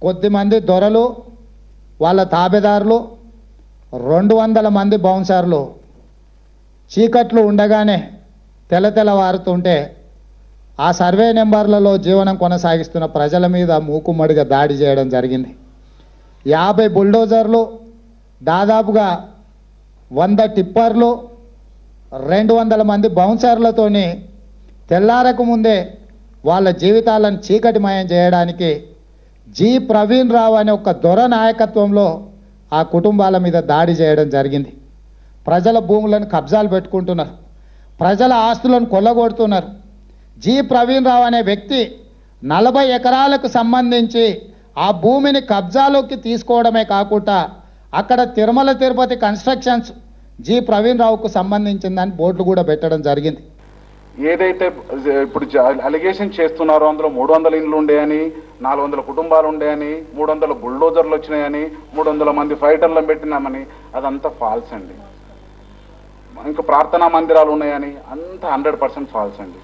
కొద్దిమంది దొరలు వాళ్ళ తాబేదారులు 200 మంది బౌన్సర్లు చీకట్లు ఉండగానే తెల్లవారుతుంటే ఆ సర్వే నెంబర్లలో జీవనం కొనసాగిస్తున్న ప్రజల మీద మూకుమ్మడిగా దాడి చేయడం జరిగింది. 50 బుల్డోజర్లు, దాదాపుగా 100 టిప్పర్లు, 200 మంది బౌన్సర్లతోని తెల్లారకు ముందే వాళ్ళ జీవితాలను చీకటిమయం చేయడానికి జి ప్రవీణ్ రావు అనే ఒక దొర నాయకత్వంలో ఆ కుటుంబాల మీద దాడి చేయడం జరిగింది. ప్రజల భూములను కబ్జాలు పెట్టుకుంటున్నారు, ప్రజల ఆస్తులను కొల్లగొడుతున్నారు. జి ప్రవీణ్ రావు అనే వ్యక్తి 40 ఎకరాలకు సంబంధించి ఆ భూమిని కబ్జాలోకి తీసుకోవడమే కాకుండా అక్కడ తిరుమల తిరుపతి కన్స్ట్రక్షన్స్ జి ప్రవీణ్ రావుకు సంబంధించిందని బోర్డులు కూడా పెట్టడం జరిగింది. ఏదైతే ఇప్పుడు అలిగేషన్ చేస్తున్నారో అందులో 300 ఇండ్లు ఉండేయని, 400 కుటుంబాలు ఉండేయని, 300 బుల్డోజర్లు వచ్చినాయని, 300 మంది ఫైటర్లను పెట్టినామని, అదంతా ఫాల్స్ అండి. ఇంకా ప్రార్థనా మందిరాలు ఉన్నాయని అంతా 100% ఫాల్స్ అండి.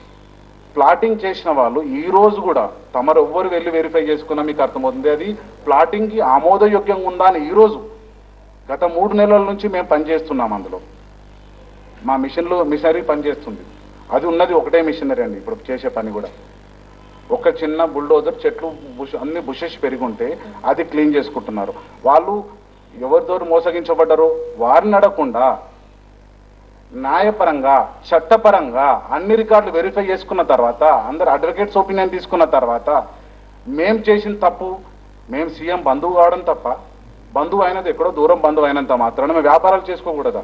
ప్లాటింగ్ చేసిన వాళ్ళు ఈ రోజు కూడా తమరు ఎవ్వరు వెళ్ళి వెరిఫై చేసుకున్నా మీకు అర్థమవుతుంది అది ప్లాటింగ్కి ఆమోదయోగ్యంగా ఉందా అని. ఈరోజు గత 3 నెలల నుంచి మేము పనిచేస్తున్నాం, అందులో మా మిషనరీ పనిచేస్తుంది. అది ఉన్నది ఒకటే మిషనరీ అండి. ఇప్పుడు చేసే పని కూడా ఒక చిన్న బుల్డోజర్, చెట్లు అన్ని బుషెస్ పెరిగి ఉంటే అది క్లీన్ చేసుకుంటున్నారు. వాళ్ళు ఎవరితో మోసగించబడ్డారో వారిని అడగకుండా న్యాయపరంగా చట్టపరంగా అన్ని రికార్డులు వెరిఫై చేసుకున్న తర్వాత, అందరు అడ్వకేట్స్ ఒపీనియన్ తీసుకున్న తర్వాత మేం చేసిన తప్పు, మేము సీఎం బంధువు కావడం తప్ప, బంధువు అయినది ఎక్కడో దూరం బంధువు అయినంత మాత్రాన మేము వ్యాపారాలు చేసుకోకూడదా?